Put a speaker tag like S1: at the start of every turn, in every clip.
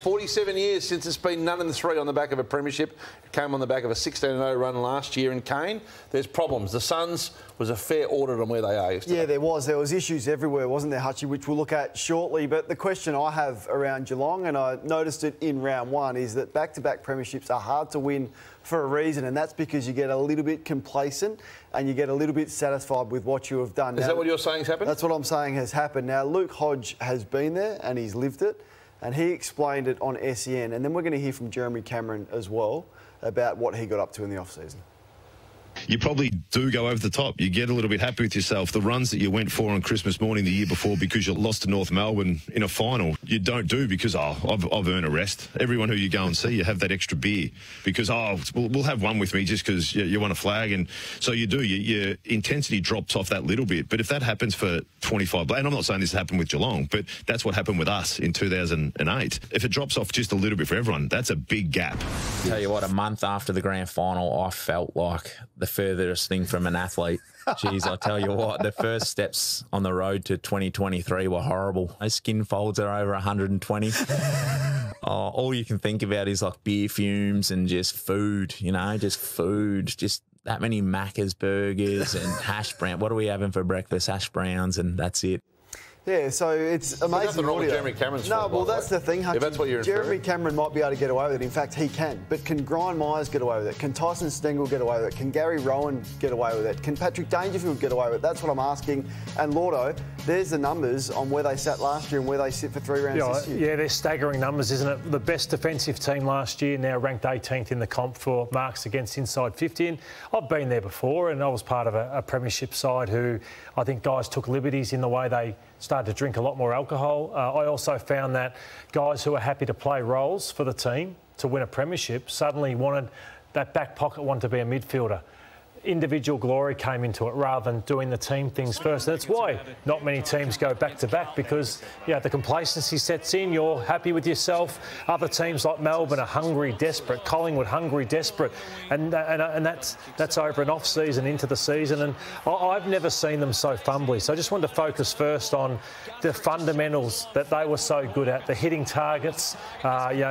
S1: 47 years since it's been none in the three on the back of a premiership. It came on the back of a 16-0 run last year in Kane. There's problems. The Suns was a fair audit on where they are yesterday.
S2: Yeah, there was issues everywhere, wasn't there, Hutchie, which we'll look at shortly. But the question I have around Geelong, and I noticed it in round one, is that back-to-back premierships are hard to win for a reason, and that's because you get a little bit complacent and you get a little bit satisfied with what you have done.
S1: Is that what you're saying has happened?
S2: That's what I'm saying has happened. Now, Luke Hodge has been there and he's lived it. And he explained it on SEN. And then we're going to hear from Jeremy Cameron as well about what he got up to in the off-season.
S3: You probably do go over the top. You get a little bit happy with yourself. The runs that you went for on Christmas morning the year before because you lost to North Melbourne in a final, you don't do because, I've earned a rest. Everyone who you go and see, you have that extra beer because, we'll have one with me just because you want a flag. And so you do. Your intensity drops off that little bit. But if that happens for 25, and I'm not saying this happened with Geelong, but that's what happened with us in 2008. If it drops off just a little bit for everyone, that's a big gap.
S4: Tell you what, a month after the grand final, I felt like the furthest thing from an athlete. Jeez, I tell you what, the first steps on the road to 2023 were horrible. Those skin folds are over 120. All you can think about is like beer fumes and just food, just food, just that many Macca's burgers and hash brown. What are we having for breakfast? Hash browns, and that's it.
S2: Yeah, so it's amazing.
S1: Nothing wrong with Jeremy Cameron's fault,
S2: well, that's the thing, Hutchie.
S1: If that's what you're
S2: Jeremy Cameron might be able to get away with it. In fact, he can. But can Brian Myers get away with it? Can Tyson Stengel get away with it? Can Gary Rowan get away with it? Can Patrick Dangerfield get away with it? That's what I'm asking. And Lordo, there's the numbers on where they sat last year and where they sit for 3 rounds this year.
S5: Yeah, they're staggering numbers, isn't it? The best defensive team last year, now ranked 18th in the comp for marks against inside 50. And I've been there before, and I was part of a premiership side who I think guys took liberties in the way they started to drink a lot more alcohol. I also found that guys who are happy to play roles for the team to win a premiership suddenly wanted that back pocket, wanted to be a midfielder. Individual glory came into it rather than doing the team things first. That's why not many teams go back-to-back because, the complacency sets in. You're happy with yourself. Other teams like Melbourne are hungry, desperate. Collingwood, hungry, desperate. And that's over an off-season into the season. And I've never seen them so fumbly. So I just wanted to focus first on the fundamentals that they were so good at, the hitting targets,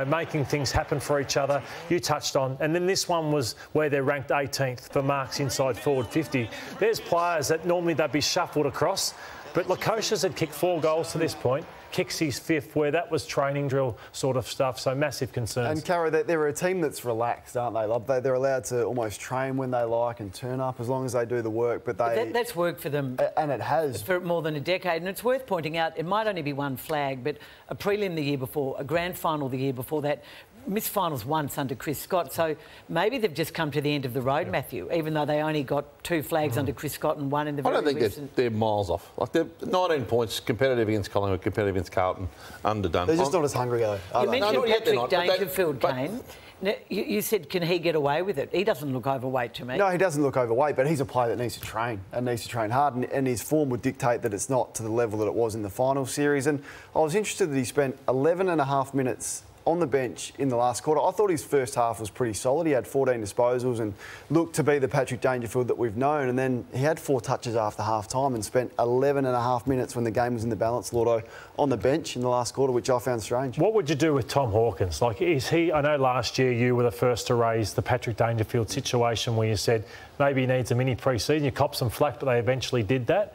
S5: making things happen for each other. You touched on. And then this one was where they're ranked 18th for marks inside forward 50. There's players that normally they'd be shuffled across, but Lukosius had kicked 4 goals to this point. Kicks his 5th, where that was training drill sort of stuff, so massive concerns.
S2: And, Cara, they're a team that's relaxed, aren't they? They're allowed to almost train when they like and turn up as long as they do the work, but
S6: that's worked for them.
S2: And it has.
S6: For more than a decade. And it's worth pointing out, it might only be one flag, but a prelim the year before, a grand final the year before that, missed finals once under Chris Scott, so maybe they've just come to the end of the road, Matthew, even though they only got 2 flags under Chris Scott and 1 in the very recent...
S1: I don't think they're miles off. Like, they're 19 points, competitive against Collingwood, competitive against Carlton, underdone.
S2: They're just not as hungry, though.
S6: You mentioned Patrick Dangerfield, Kane. Now, you said, can he get away with it? He doesn't look overweight to me.
S2: No, he doesn't look overweight, but he's a player that needs to train and needs to train hard, and his form would dictate that it's not to the level that it was in the final series. And I was interested that he spent 11.5 minutes on the bench in the last quarter. I thought his first half was pretty solid. He had 14 disposals and looked to be the Patrick Dangerfield that we've known. And then he had 4 touches after half-time and spent 11.5 minutes when the game was in the balance, Lordo, on the bench in the last quarter, which I found strange. What
S5: would you do with Tom Hawkins? Like, is he... I know last year you were the first to raise the Patrick Dangerfield situation where you said maybe he needs a mini pre-season. You copped some flack, but they eventually did that.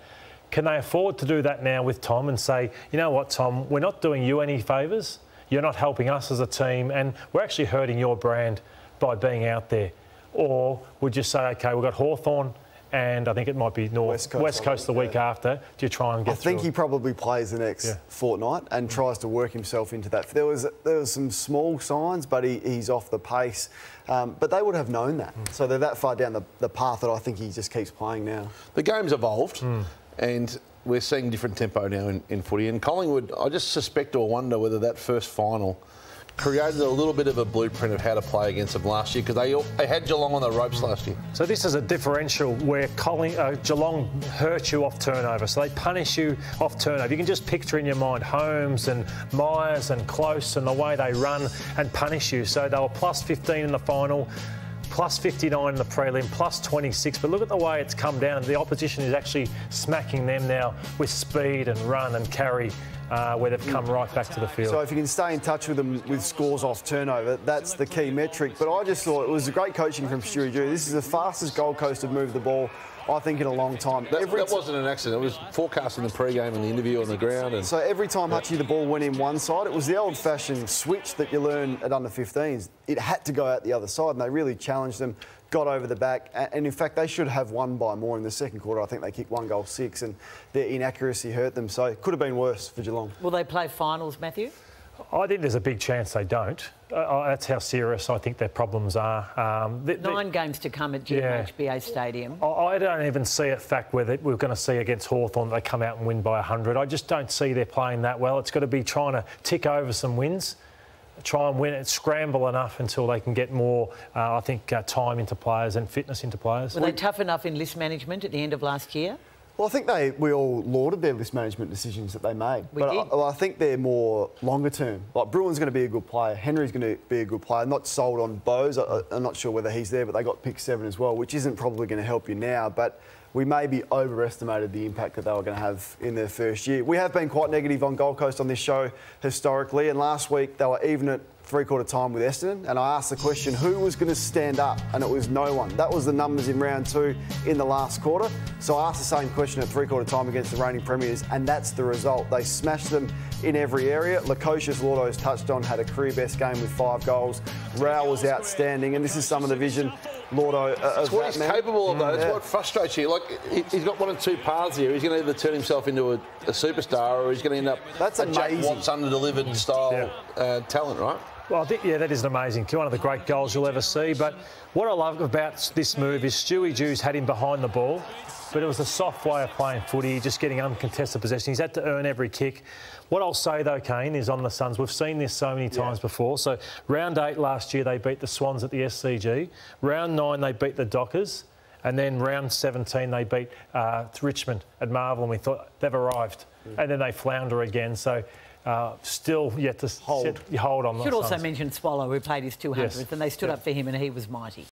S5: Can they afford to do that now with Tom and say, you know what, Tom, we're not doing you any favours? You're not helping us as a team, and we're actually hurting your brand by being out there? Or would you say, OK, we've got Hawthorn, and I think it might be West Coast the week after. Do you try and get through? I think he probably plays the next fortnight and tries to work himself into that. There was some small signs, but he's off the pace. But they would have known that. So they're that far down the path that I think he just keeps playing now.
S1: The game's evolved, and we're seeing different tempo now in footy. And Collingwood, I just suspect or wonder whether that first final created a little bit of a blueprint of how to play against them last year, because they had Geelong on the ropes last year.
S5: So this is a differential where Geelong hurt you off turnover. So they punish you off turnover. You can just picture in your mind Holmes and Myers and Close and the way they run and punish you. So they were plus 15 in the final, plus 59 in the prelim, plus 26. But look at the way it's come down. The opposition is actually smacking them now with speed and run and carry. where they've come right back to the field.
S2: So if you can stay in touch with them with scores off turnover, that's the key metric. But I just thought it was great coaching from Stewie Dew. This is the fastest Gold Coast have moved the ball, I think, in a long time.
S1: That wasn't an accident. It was forecast in the pre-game and the interview on the ground. And
S2: so every time Hutchie the ball went in one side, it was the old-fashioned switch that you learn at under 15s. It had to go out the other side, and they really challenged them, got over the back, and in fact they should have won by more in the second quarter. I think they kicked 1 goal 6, and their inaccuracy hurt them, so it could have been worse for Geelong.
S6: Will they play finals, Matthew?
S5: I think there's a big chance they don't. That's how serious I think their problems are.
S6: 9 games to come at GMHBA Stadium.
S5: I don't even see a fact where we're going to see against Hawthorn they come out and win by 100. I just don't see they're playing that well. It's got to be trying to tick over some wins, try and win it, scramble enough until they can get more, I think, time into players and fitness into players.
S6: Were they tough enough in list management at the end of last year?
S2: Well, I think we all lauded their list management decisions that they made. I think they're more longer term. Like, Bruin's going to be a good player. Henry's going to be a good player. Not sold on Bose. I'm not sure whether he's there, but they got pick 7 as well, which isn't probably going to help you now. But we maybe overestimated the impact that they were going to have in their first year. We have been quite negative on Gold Coast on this show historically, and last week they were even at three-quarter time with Essendon, and I asked the question, who was going to stand up? And it was no one. That was the numbers in round 2 in the last quarter. So I asked the same question at three-quarter time against the reigning premiers, and that's the result. They smashed them in every area. Lukosius, Lordo's touched on, had a career best game with 5 goals. Rao was outstanding, and this is some of the vision Lordo
S1: That's what he's capable of, though. That's what frustrates you. Like, he's got one of 2 paths here. He's going to either turn himself into a superstar, or he's going to end up a Jack Watts under-delivered style talent, right?
S5: Well, I think, that is an amazing, one of the great goals you'll ever see. But what I love about this move is Stewie Dew's had him behind the ball, but it was a soft way of playing footy, just getting uncontested possession. He's had to earn every kick. What I'll say, though, Kane, is on the Suns, we've seen this so many times before. So round 8 last year, they beat the Swans at the SCG. Round 9, they beat the Dockers. And then round 17, they beat Richmond at Marvel, and we thought they've arrived. And then they flounder again. So still yet to hold on.
S6: Should also mention Swallow, who played his 200th, and they stood up for him, and he was mighty.